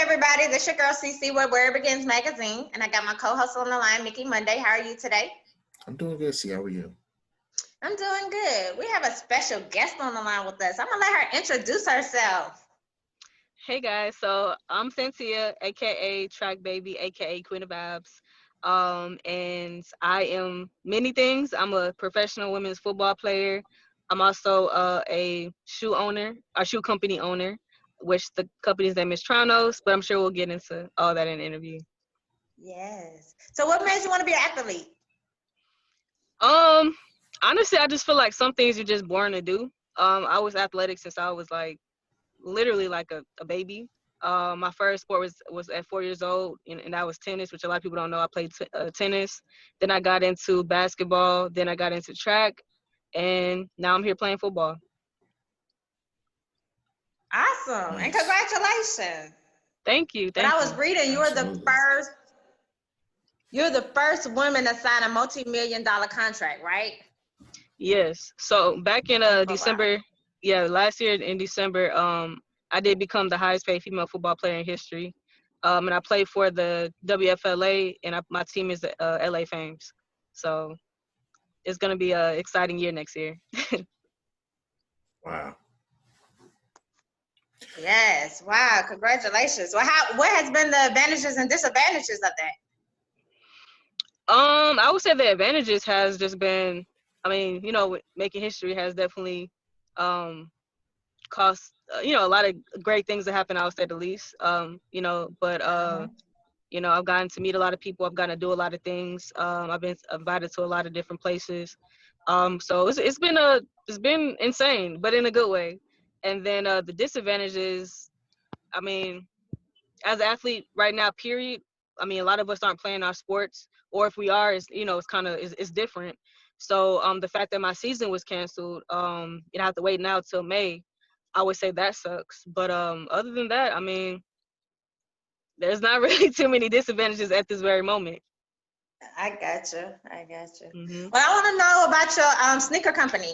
everybody? This your girl CC with Where It Begins Magazine, and I got my co-host on the line, Mickey Monday. How are you today? I'm doing good. See, how are you? I'm doing good. We have a special guest on the line with us. I'm gonna let her introduce herself. Hey guys, so I'm Santia, aka Trackbaby, aka Queen of Abs. And I am many things. I'm a professional women's football player. I'm also a shoe company owner, which the company's name is Tronus, but I'm sure we'll get into all that in the interview. Yes. So what made you want to be an athlete? Um, Honestly, I just feel like some things you're just born to do. I was athletic since I was like literally like a baby. My first sport was at 4 years old, and that was tennis, which a lot of people don't know. I played tennis. Then I got into basketball. Then I got into track, and now I'm here playing football. Awesome. And Nice. congratulations. Thank you. But I Thank was you. reading Absolutely. you're the first woman to sign a multi-million-dollar contract, right? Yes. So back in In football. December, yeah, last year in December, I did become the highest paid female football player in history. And I played for the WFLA, and my team is the LA Fames. So it's gonna be an exciting year next year. Wow. Yes. Wow. Congratulations. Well, what has been the advantages and disadvantages of that? I would say the advantages has just been, I mean, making history has definitely cost, a lot of great things that happen, I would say the least. But I've gotten to meet a lot of people. I've gotten to do a lot of things. I've been invited to a lot of different places. So it's been insane, but in a good way. And then the disadvantages, I mean, as an athlete right now, period. I mean, a lot of us aren't playing our sports, or if we are, it's kind of it's different. So the fact that my season was canceled, I have to wait now till May. I would say that sucks. But other than that, I mean, there's not really too many disadvantages at this very moment. I got you. I got you. Hmm. Well, I want to know about your sneaker company.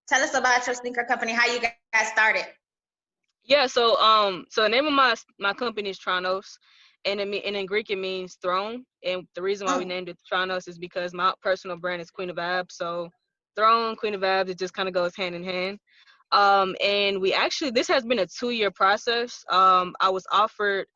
Tell us about your sneaker company, how you got started. Yeah, so the name of my company is Tronos, and in Greek it means throne. And the reason why we Mm. named it Tronos is because my personal brand is Queen of Abs. So throne, Queen of Abs, it just kind of goes hand in hand. And this has been a 2-year process. I was offered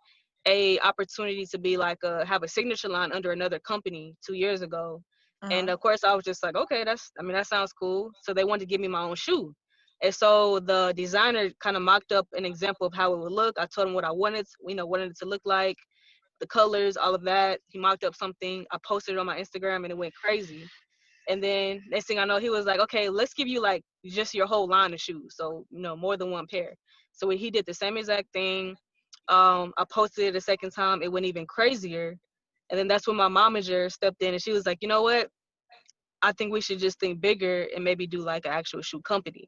a opportunity to be like have a signature line under another company 2 years ago, and Uh-huh. of course I was just like, okay, that sounds cool. So they wanted to give me my own shoe, and so the designer kind of mocked up an example of how it would look. I told him what I wanted it to look like, the colors, all of that. He mocked up something. I posted it on my Instagram, and it went crazy. And then next thing I know, he was like, okay, let's give you like just your whole line of shoes, so more than one pair. So he did the same exact thing. I posted it a second time. It went even crazier. And then that's when my momager stepped in, and she was like, you know what? I think we should just think bigger and maybe do like an actual shoe company.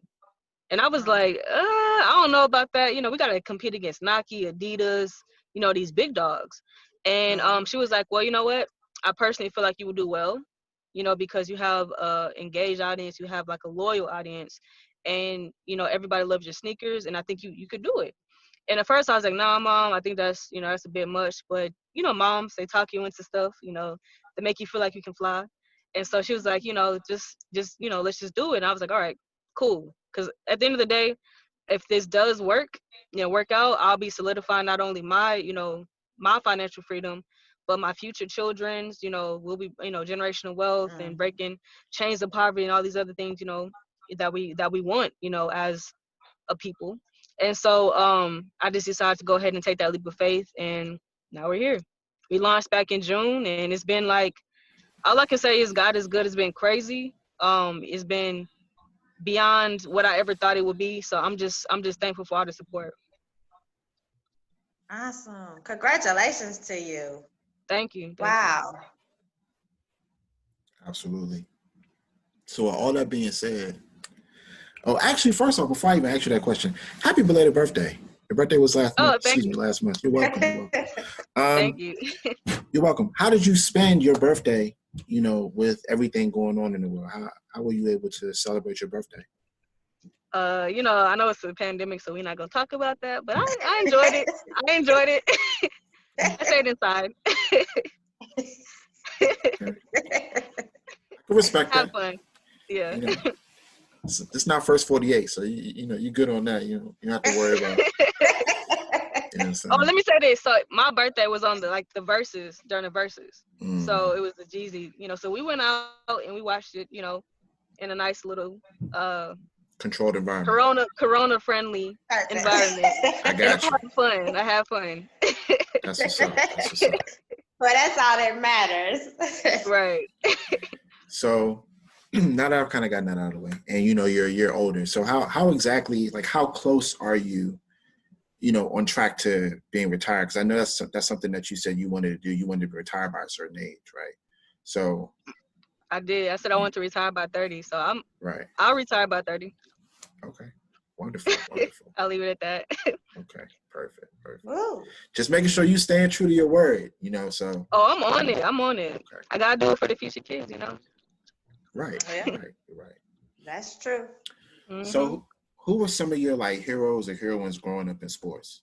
And I was like, I don't know about that. We got to compete against Nike, Adidas, these big dogs. And she was like, well, you know what? I personally feel like you would do well, because you have a engaged audience, you have like a loyal audience, and, everybody loves your sneakers, and I think you could do it. And at first I was like, nah, mom, I think that's a bit much. But, moms, they talk you into stuff, they make you feel like you can fly. And so she was like, just let's just do it. And I was like, all right, cool. Because at the end of the day, if this does work out, I'll be solidifying not only my financial freedom, but my future children's, will be, generational wealth and breaking chains of poverty and all these other things, that we want, as a people. And so I just decided to go ahead and take that leap of faith, and now we're here. We launched back in June, and it's been like, all I can say is God is good. It's been crazy. It's been beyond what I ever thought it would be. So I'm just thankful for all the support. Awesome. Congratulations to you. Thank you. Thank you. Wow. Absolutely. So with all that being said, actually, first off, before I even ask you that question, happy belated birthday. Your birthday was last month. Oh, thank you. Last month. You're welcome. You're Thank welcome. you. You're welcome. How did you spend your birthday, with everything going on in the world? How were you able to celebrate your birthday? You know, I know it's a pandemic, so we're not gonna talk about that. But I enjoyed it. I enjoyed it. I stayed inside. Okay. I can respect Have that. fun. Yeah. You know, it's not first 48, so you know you good on that. You don't have to worry about. You know what I'm Oh, saying? let me say this. So my birthday was on the verses during the verses. So Mm, it was the Jeezy, you know. So we went out and we watched it, you know, in a nice little uh controlled environment. corona friendly environment. I And got I you. had fun. I had fun. That's what's up. That's what's up. Well, that's all that matters. Right. So now that I've kind of gotten that out of the way, and you know you're a year older, so how exactly, like, how close are you, you know, on track to being retired? Because I know that's something that you said you wanted to do. You wanted to be retired by a certain age, right? So I did. I said I want to retire by 30. So right. I'll retire by 30. Okay. Wonderful. Wonderful. I'll leave it at that. Okay. Perfect. Perfect. Woo. Just making sure you staying true to your word, you know. So Oh, I'm on it. I'm on it. okay. I gotta do it for the future kids, you know. Right. Yeah, Right. that's true. Hmm. So who were some of your like heroes or heroines growing up in sports?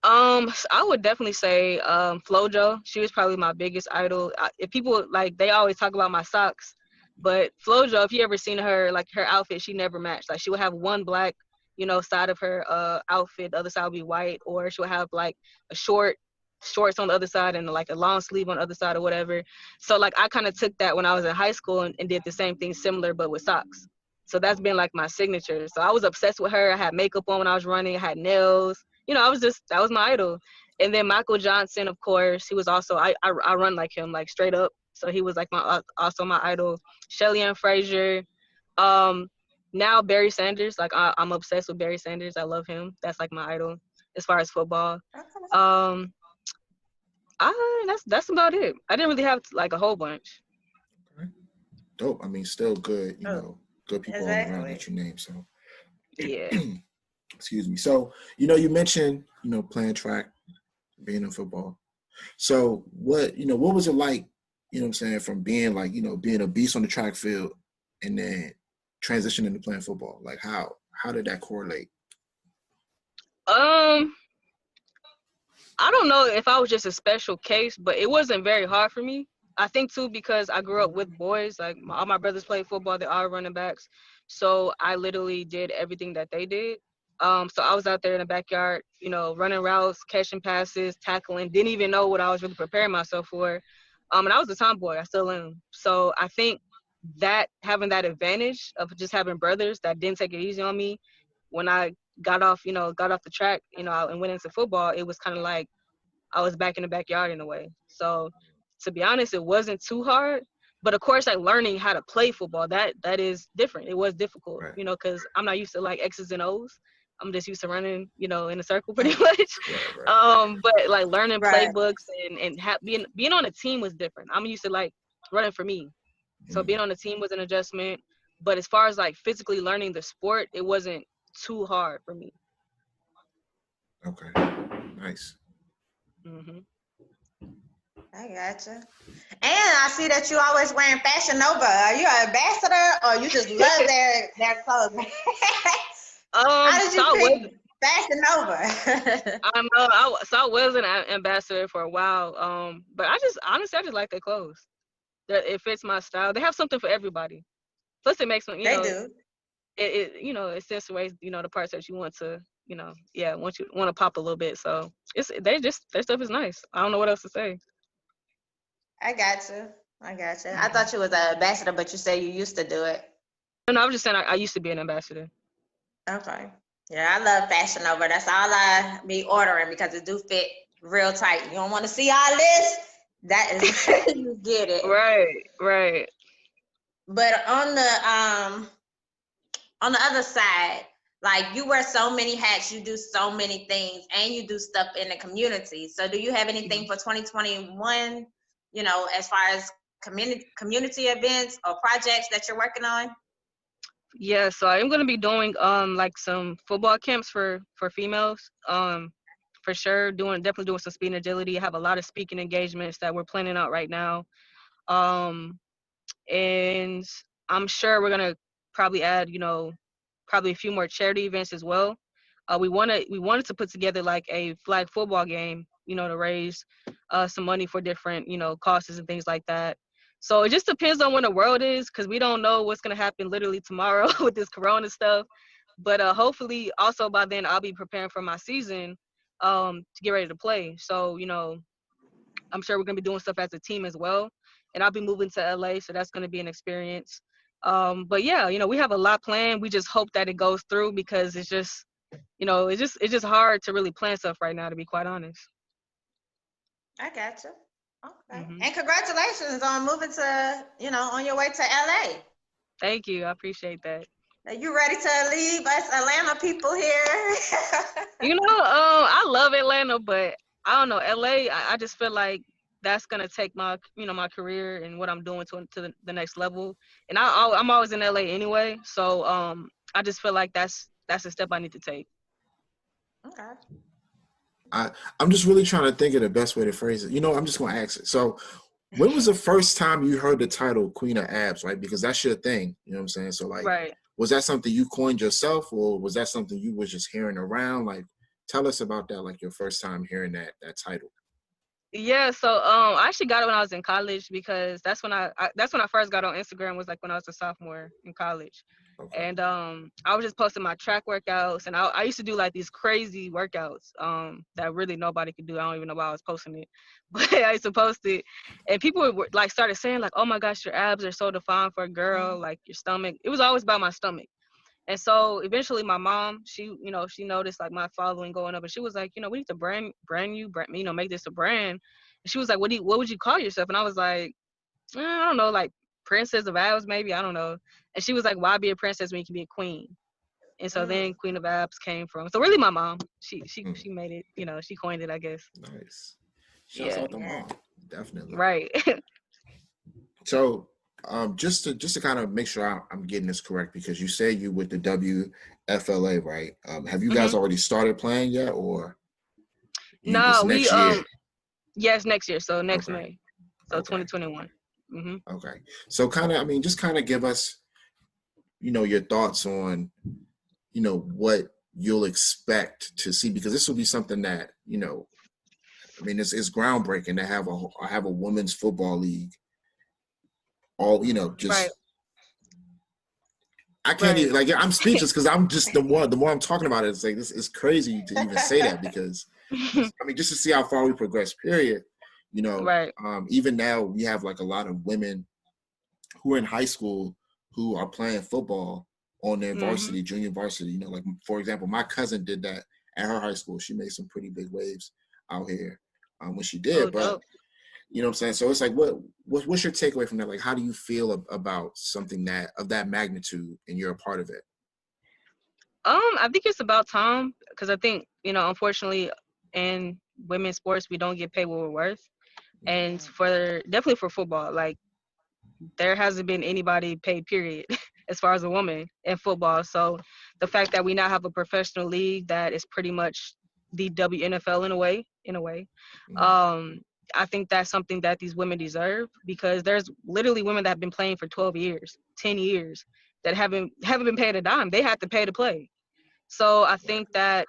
I would definitely say Flojo. She was probably my biggest idol. If people like, they always talk about my socks, but Flojo, if you ever seen her, like her outfit, she never matched. Like she would have one black, you know, side of her outfit, the other side would be white, or she would have like a shorts on the other side and like a long sleeve on the other side or whatever. So like I kind of took that when I was in high school and did the same thing similar but with socks. So that's been like my signature. So I was obsessed with her. I had makeup on when I was running. I had nails. You know, that was my idol. And then Michael Johnson, of course, he was also I run like him, like straight up. So he was like also my idol. Shelly Ann Frazier. Um, Now Barry Sanders, like I'm obsessed with Barry Sanders. I love him. That's like my idol as far as football. Okay. Um, that's about it. I didn't really have like a whole bunch. Okay. Dope. I mean, still good, you Oh, know, good people all around exactly. that you name. So Yeah. excuse me. So, you know, you mentioned, you know, playing track, being in football. So what was it like, you know what I'm saying, from being like, you know, being a beast on the track field and then transitioning to playing football? Like how did that correlate? Um, I don't know if I was just a special case, but it wasn't very hard for me. I think too because I grew up with boys. Like all my brothers played football; they're all running backs. So I literally did everything that they did. So I was out there in the backyard, you know, running routes, catching passes, tackling. Didn't even know what I was really preparing myself for. And I was a tomboy. I still am. So I think that having that advantage of just having brothers that didn't take it easy on me when I got off the track, you know, and went into football, it was kind of like I was back in the backyard in a way. So to be honest, it wasn't too hard. But of course, like learning how to play football, that is different. It was difficult, Right. you know, because I'm not used to like X's and O's. I'm just used to running, you know, in a circle pretty Mm, much. Right. But like learning right. playbooks and being on a team was different. I'm used to like running for me, so being Mm, on a team was an adjustment. But as far as like physically learning the sport, it wasn't too hard for me. okay. Nice. Hmm. I gotcha. And I see that you always wearing Fashion Nova. Are you an ambassador or you just love their clothes? How did So you I was pick Fashion Nova? I know. I was an ambassador for a while. But I just honestly, I just like their clothes. That it fits my style. They have something for everybody. Plus, it makes me, They do. it accentuates, you know, the parts that you want to, you know, yeah, want to pop a little bit. So their stuff is nice. I don't know what else to say. I gotcha. I gotcha. I Hmm. thought you was an ambassador, but you say you used to do it. And I was just saying, I used to be an ambassador. Okay. Yeah, I love Fashion Nova. That's all I be ordering because it do fit real tight. You don't want to see all this? That is where you get it. Right, right. But on the other side, like you wear so many hats, you do so many things, and you do stuff in the community. So do you have anything for 2021, you know, as far as community events or projects that you're working on? Yeah, so I'm gonna be doing like some football camps for females. For sure, definitely doing some speed and agility. I have a lot of speaking engagements that we're planning out right now. Um, and I'm sure we're gonna probably add, you know, probably a few more charity events as well. We wanted to put together like a flag football game, to raise some money for different, causes and things like that. So it just depends on when the world is, because we don't know what's gonna happen literally tomorrow with this Corona stuff. But hopefully, also by then I'll be preparing for my season to get ready to play. So I'm sure we're gonna be doing stuff as a team as well, and I'll be moving to LA, so that's gonna be an experience. But yeah, we have a lot planned. We just hope that it goes through, because it's just, it's just hard to really plan stuff right now, to be quite honest. I got you. Okay. Hmm. And congratulations on moving to, on your way to LA. Thank you. I appreciate that. Are you ready to leave us Atlanta people here? I love Atlanta, but I don't know, LA. I just feel like that's gonna take my, my career and what I'm doing to the next level. And I'm always in LA anyway, so I just feel like that's a step I need to take. Okay. I'm just really trying to think of the best way to phrase it. I'm just gonna ask it. So, when was the first time you heard the title Queen of Abs, right? Because that's your thing. You know what I'm saying? So, like, Right. was that something you coined yourself, or was that something you was just hearing around? Like, tell us about that. Like your first time hearing that title. Yeah, so I actually got it when I was in college, because that's when I first got on Instagram, was like when I was a sophomore in college. Okay. And I was just posting my track workouts, and I used to do like these crazy workouts that really nobody could do. I don't even know why I was posting it, but I used to post it, and people were like started saying like, "Oh my gosh, your abs are so defined for a girl, like your stomach." It was always about my stomach. And so eventually my mom, she noticed like my following going up, and she was like, we need to brand you, make this a brand. And she was like, what would you call yourself? And I was like, I don't know, like Princess of Abs, maybe, I don't know. And she was like, why be a princess when you can be a queen? And so then Queen of Abs came from. So really my mom, she made it, she coined it, I guess. Nice. Shouts Yeah. out to mom. Definitely. Right. So, just to kind of make sure I'm getting this correct, because you say you with the WFLA, right? Have you guys Hmm. already started playing yet, or it's No, next year? yes, next year. So next Okay. May. So Okay. 2021. Hmm. Okay. So kind of, just kind of give us, your thoughts on, what you'll expect to see, because this will be something that, it's groundbreaking to have a women's football league. All, Right. just I can't Right. even, like, I'm speechless, because I'm just the more I'm talking about it, it's like this is crazy to even say that, because just to see how far we progress, period. Right. Even now we have like a lot of women who are in high school who are playing football on their Hmm. varsity, junior varsity. Like, for example, my cousin did that at her high school. She made some pretty big waves out here when she Oh, did. But dope. you know what I'm saying? So it's like, what's your takeaway from that? Like, how do you feel about something that of that magnitude, and you're a part of it? I think it's about time, because I think, unfortunately, in women's sports, we don't get paid what we're worth. And definitely for football, like there hasn't been anybody paid, period, as far as a woman in football. So the fact that we now have a professional league that is pretty much the WNFL in a way, Mm-hmm. um, I think that's something that these women deserve, because there's literally women that have been playing for 12 years, 10 years, that haven't been paid a dime. They had to pay to play. So I Right. think that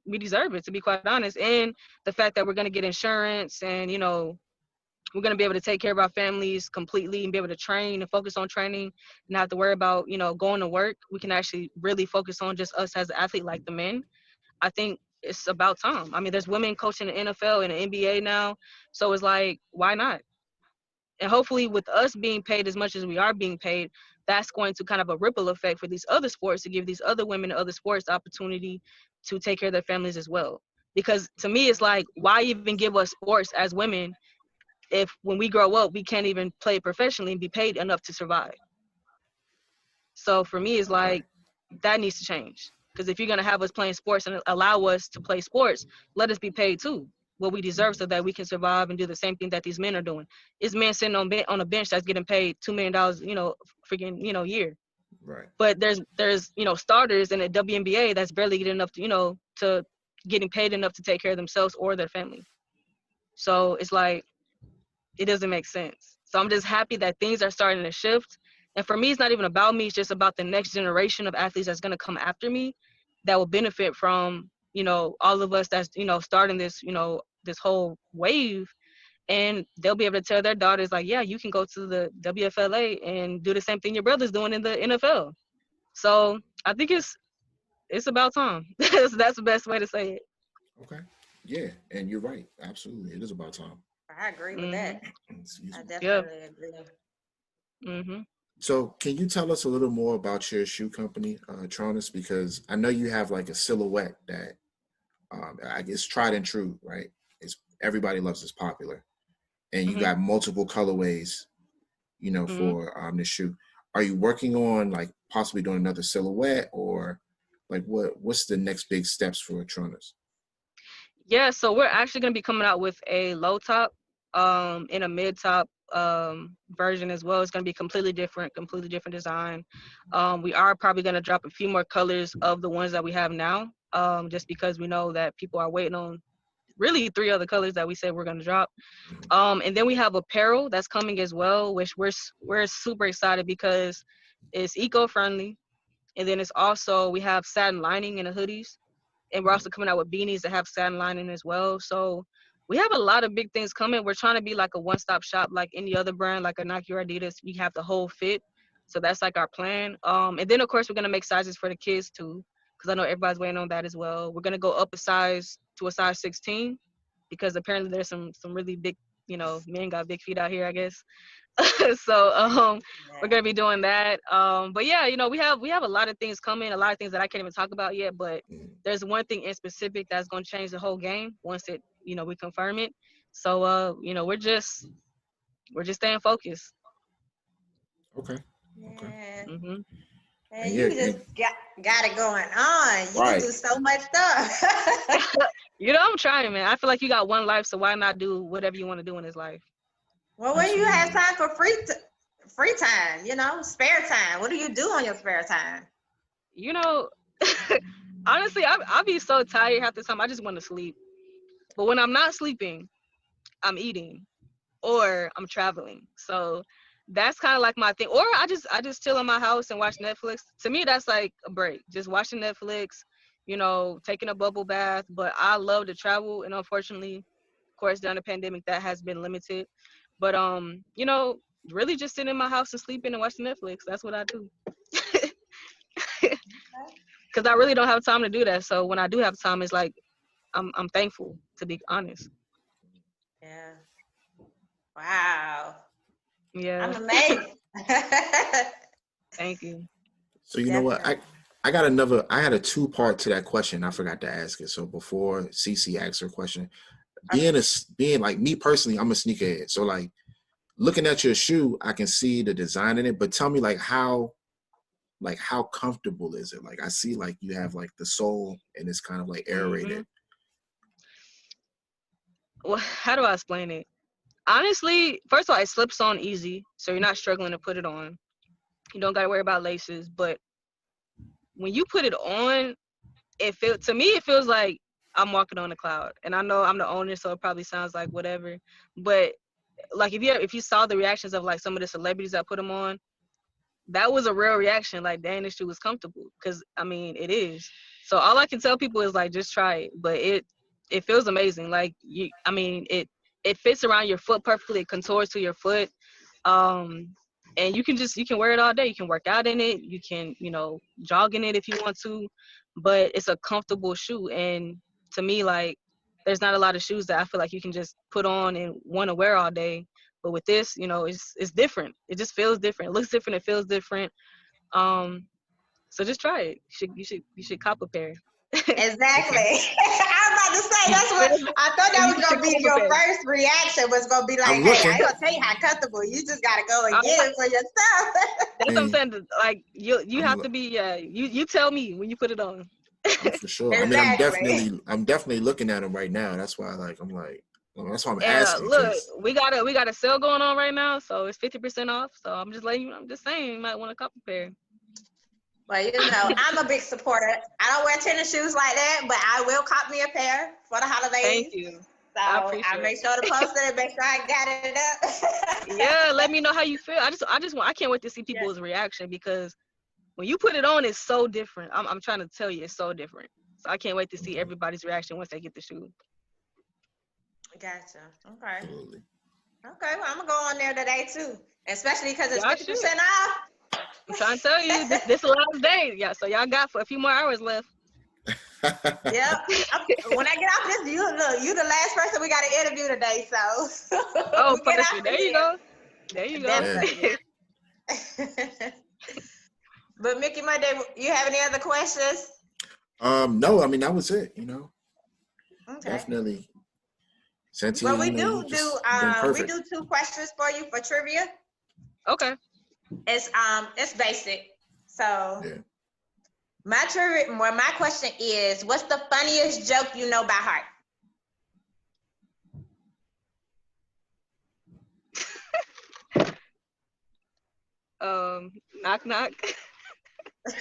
we deserve it, to be quite honest, and the fact that we're going to get insurance, and we're going to be able to take care of our families completely, and be able to train and focus on training, and not have to worry about going to work. We can actually really focus on just us as an athlete, like the men. I think it's about time. There's women coaching the NFL and the NBA now, so it's like, why not? And hopefully with us being paid as much as we are being paid, that's going to kind of a ripple effect for these other sports, to give these other women in other sports the opportunity to take care of their families as well. Because to me, it's like, why even give us sports as women if when we grow up we can't even play professionally and be paid enough to survive? So for me, it's Right. like, that needs to change. Because if you're going to have us playing sports and allow us to play sports, let us be paid too what we deserve, so that we can survive and do the same thing that these men are doing. It's men sitting on a bench that's getting paid $2 million, freaking, year. Right. But there's starters in the WNBA that's barely getting enough to, to getting paid enough to take care of themselves or their family. So it's like, it doesn't make sense. So I'm just happy that things are starting to shift, And for me, it's not even about me. It's just about the next generation of athletes that's going to come after me that will benefit from, you know, all of us that's, you know, starting this, you know, this whole wave. And they'll be able to tell their daughters, like, yeah, you can go to the WFLA and do the same thing your brother's doing in the NFL. So I think it's about time. That's the best way to say it. Okay. Yeah, and you're right. Absolutely, it is about time. I agree with Mhm. that. Excuse I me. Yeah. definitely agree. Mhm. So, can you tell us a little more about your shoe company, Tronus? Because I know you have like a silhouette that I guess tried and true, right? It's everybody loves. It's popular, and you Mhm. got multiple colorways, you know, Mhm. for the shoe. Are you working on like possibly doing another silhouette, or like what's the next big steps for Tronus? Yeah, so we're actually gonna be coming out with a low top, and a mid top version as well. It's gonna be completely different design. We are probably gonna drop a few more colors of the ones that we have now, just because we know that people are waiting on really 3 other colors that we said we're gonna drop. And then we have apparel that's coming as well, which we're super excited because it's eco-friendly, and then it's also we have satin lining in the hoodies, and we're also coming out with beanies that have satin lining as well. So we have a lot of big things coming. We're trying to be like a one-stop shop, like any other brand, like a Nike or Adidas. We have the whole fit. So that's like our plan. And then of course we're gonna make sizes for the kids too, because I know everybody's waiting on that as well. We're gonna go up a size to a size 16, because apparently there's some really big, you know, men got big feet out here, I guess. So we're Yeah. gonna be doing that. But yeah, you know, we have a lot of things coming, a lot of things that I can't even talk about yet. But there's one thing in specific that's gonna change the whole game once it, you know, we confirm it. So you know, we're just staying focused. Okay. Okay. Yeah. Mhm. And And yeah, you just got it going on. You can right. do so much stuff. You know, I'm trying, man. I feel like you got one life, so why not do whatever you want to do in this life? Well, when you have Absolutely. time for free time, spare time. What do you do on your spare time? You know, honestly, I be so tired half the time. I just want to sleep. But when I'm not sleeping, I'm eating or I'm traveling. So that's kind of like my thing. Or I just chill in my house and watch Netflix. To me, that's like a break. Just watching Netflix, you know, taking a bubble bath. But I love to travel, and unfortunately, of course, during the pandemic, that has been limited. But you know, really just sitting in my house and sleeping and watching Netflix. That's what I do. Because I really don't have time to do that. So when I do have time, it's like I'm thankful, to be honest. Yeah. Wow. I'm Yeah. amazed. Thank you. So you know what? I Definitely. I got another. I had a two-part to that question. I forgot to ask it. So before Cece asks her question, Okay. being like me personally, I'm a sneakerhead. So like looking at your shoe, I can see the design in it. But tell me like how comfortable is it? Like I see like you have like the sole and it's kind of like Hmm. aerated. Well, how do I explain it? Honestly, first of all, it slips on easy, so you're not struggling to put it on. You don't got to worry about laces. But when you put it on, it feels like I'm walking on a cloud. And I know I'm the owner, so it probably sounds like whatever. But like if you saw the reactions of like some of the celebrities that put them on, that was a real reaction. Like, dang, this shoe was comfortable. Because I mean, it is. So all I can tell people is like, just try it. But it feels amazing. Like I mean, it fits around your foot perfectly. It contours to your foot. Um, and you can wear it all day. You can work out in it. You can, you know, jog in it if you want to. But it's a comfortable shoe. And to me, like, there's not a lot of shoes that I feel like you can just put on and want to wear all day. But with this, you know, it's different. It just feels different. It looks different. It feels different. Um, so just try it. You should cop a pair. Exactly. Okay. I was about to say that's what I thought that You was should gonna be cop a your pair. first reaction was gonna be like, I'm hey, I ain't looking gonna tell you how comfortable. You just gotta go and Uh, get it for yourself. that's what I'm and saying. Like you I'm have to be. Yeah, you tell me when you put it on. I'm for sure. I mean, Exactly. I'm definitely looking at them right now. That's why like I'm like well, that's why I'm And asking look, because we got a sale going on right now, so it's 50% off. So I'm just saying, you might want to cop a pair. Well, I'm a big supporter. I don't wear tennis shoes like that, but I will cop me a pair for the Thank holidays. you. So I I appreciate make sure to post it and make sure I got it it. up. Yeah, let me know how you feel. I can't wait to see Yeah. people's reaction because when you put it on, it's so different. I'm trying to tell you, it's so different. So I can't wait to see everybody's reaction once they get the shoe. Gotcha. Okay. Absolutely. Okay. Well, I'm gonna go on there today too, especially because it's Y'all 50% should. off. I'm trying to tell you, this the last day. Yeah, so y'all got for a few more hours left. Yep. When I get off this, you the last person we got to interview today. So Oh, we get perfect. out of There you here. go. There you go. Yeah. Definitely. But Mickey Monday, you have any other questions? No, I mean that was it. You know, Okay. definitely. Santia, Well, you know, you just been we perfect. do 2 questions for you for trivia. Okay. It's basic. So Yeah. my question is, what's the funniest joke you know by heart? Knock knock. Okay,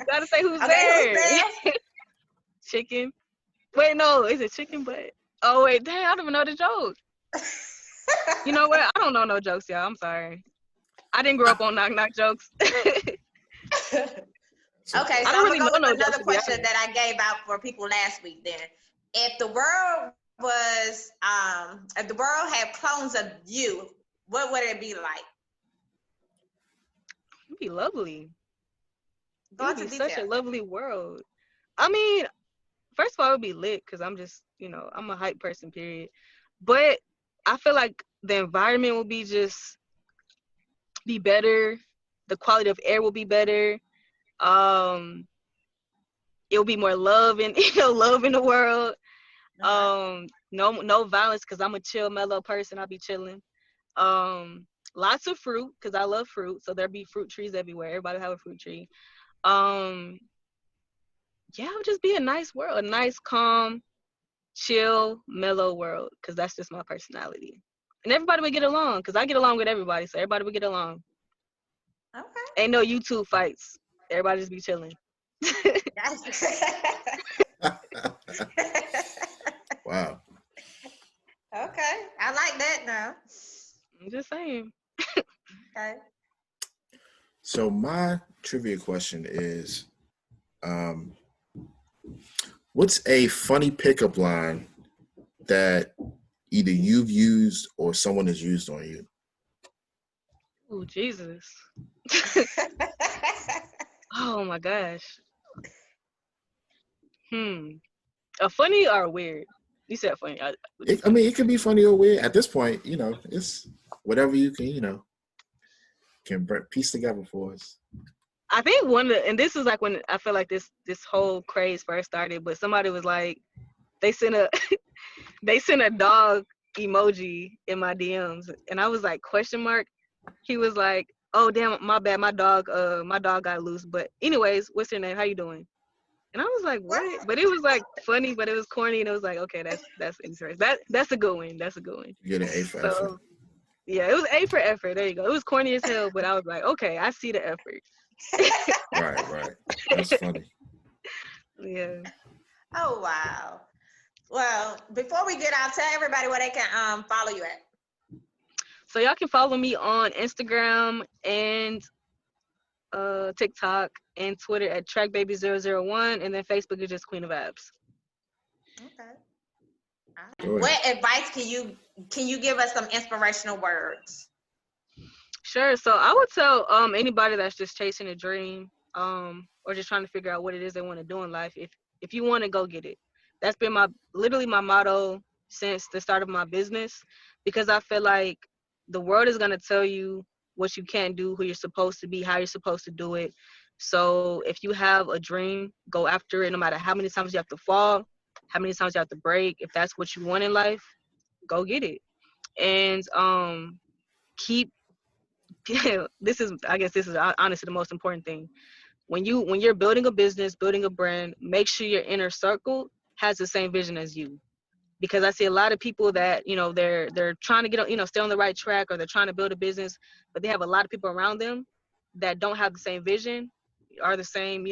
Gotta say who's who's there. there? Chicken. Wait, no, is it chicken butt? Oh wait, dang, I don't even know the joke. You know what? I don't know no jokes, y'all. I'm sorry. I didn't grow up on knock knock jokes. I So, Okay, so don't I'm gonna really go know with no jokes another to be question honest. that I gave out for people last week. Then, if the world if the world had clones of you, what would it be like? It'd be lovely. It Go would into be such a detail. lovely world. I mean, first of all, it would be lit because I'm just, I'm a hype person, period. But I feel like the environment will be better. The quality of air will be better. Um, it'll be more love and love in the world. Okay. No violence because I'm a chill, mellow person. I'll be chilling. Lots of fruit because I love fruit, so there'll be fruit trees everywhere. Everybody have a fruit tree. Um, yeah, it would just be a nice world, a nice, calm, chill, mellow world because that's just my personality. And everybody would get along because I get along with everybody, so everybody would get along. Okay. Ain't no YouTube fights. Everybody just be chilling. wow. Okay, I like that now. I'm just saying. Okay. So my trivia question is, um, what's a funny pickup line that either you've used or someone has used on you? Oh Jesus. Oh my gosh. A funny or weird? You said funny. What'd you I say? mean, it can be funny or weird. At this point, you know, it's whatever you can, piece together for us. I think and this is like when I feel like this whole craze first started, but somebody was like, they sent a they sent a dog emoji in my DMs, and I was like, question mark. He was like, oh damn, my bad, my dog got loose. But anyways, what's your name? How you doing? And I was like, What? what? But it was like funny, but it was corny, and it was like, okay, that's interesting. That's a good one. That's a good one. You get an A for effort. So yeah, it was A for effort. There you go. It was corny as hell, but I was like, okay, I see the effort. Right. That's funny. Yeah. Oh wow. Well, before we get out, tell everybody where they can follow you at. So y'all can follow me on Instagram and TikTok and Twitter at Trackbaby001, and then Facebook is just Queen of Abs. Okay. All Go right. ahead. What advice can you give us some inspirational words? Sure. So I would tell anybody that's just chasing a dream or just trying to figure out what it is they want to do in life. If you want to, go get it. That's been literally my motto since the start of my business, because I feel like the world is gonna tell you what you can't do, who you're supposed to be, how you're supposed to do it. So if you have a dream, go after it no matter how many times you have to fall, how many times you have to break. If that's what you want in life, go get it. And keep I guess this is honestly the most important thing. When you're building a business, building a brand, make sure your inner circle has the same vision as you. Because I see a lot of people that, they're trying to get on, stay on the right track, or they're trying to build a business, but they have a lot of people around them that don't have the same vision, or the same,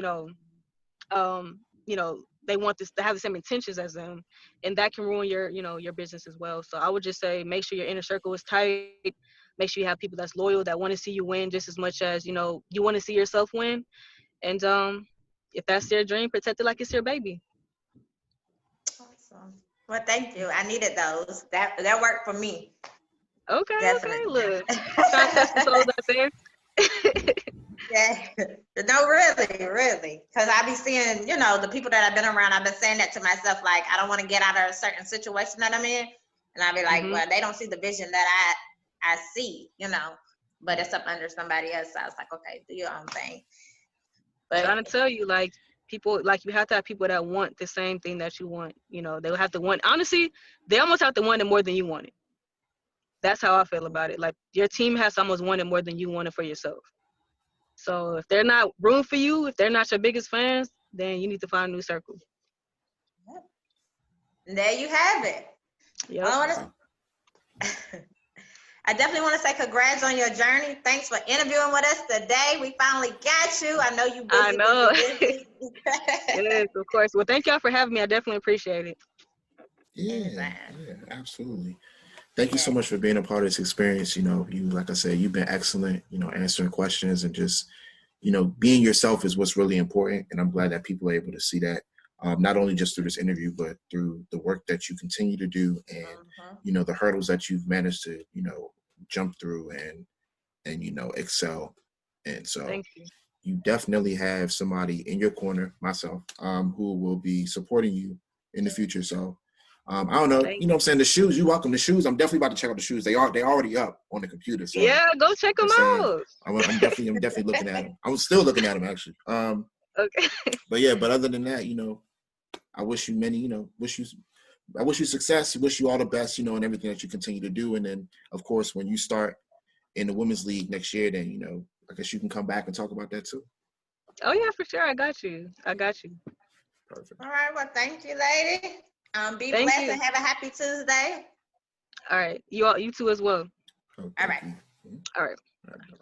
um, you know, they want this to have the same intentions as them, and that can ruin your, you know, your business as well. So I would just say make sure your inner circle is tight. Make sure you have people that's loyal, that want to see you win just as much as, you know, you want to see yourself win. And if that's their dream, protect it like it's your baby. Awesome. Well, thank you. I needed those. That worked for me. Okay, okay, Definitely. look, trying to test some souls out there. Yeah. No, really. Because I be seeing, you know, the people that I've been around, I've been saying that to myself, like, I don't want to get out of a certain situation that I'm in. And I be like, Mhm. well, they don't see the vision that I see, you know, but it's up under somebody else. So I was like, okay, do your own thing. Trying But to tell you, like, people, like, you have to have people that want the same thing that you want. You know, they will have to want, honestly, they almost have to want it more than you want it. That's how I feel about it. Like, your team has to almost want it more than you want it for yourself. So if they're not room for you, if they're not your biggest fans, then you need to find a new circle. there you have it. Yep. I definitely want to say congrats on your journey. Thanks for interviewing with us today. We finally got you. I know you busy, I know. busy. Yes, of course. Well, thank y'all for having me. I definitely appreciate it. Yeah, absolutely. Thank you so Yeah. much for being a part of this experience. You know, you, like I said, you've been excellent, you know, answering questions and just, you know, being yourself is what's really important. And I'm glad that people are able to see that, not only just through this interview, but through the work that you continue to do and, you know, the hurdles that you've managed to, you know, jump through and, you know, excel. And so Thank you. you definitely have somebody in your corner, myself, who will be supporting you in the future. So I don't know, Thank you know what I'm saying? The shoes, you welcome the shoes. I'm definitely about to check out the shoes. They already up on the computer. So Yeah, go check them I'm saying out. I'm definitely looking at them. I'm still looking at them actually. Okay. But yeah, but other than that, you know, I wish you many, you know, I wish you success. Wish you all the best, you know, and everything that you continue to do. And then of course, when you start in the women's league next year, then, you know, I guess you can come back and talk about that too. Oh yeah, for sure. I got you. Perfect. All right. Well, thank you, lady. Be Thank blessed you. and have a happy Tuesday. All right. You too as well. Oh, All thank right. you. All right. All right.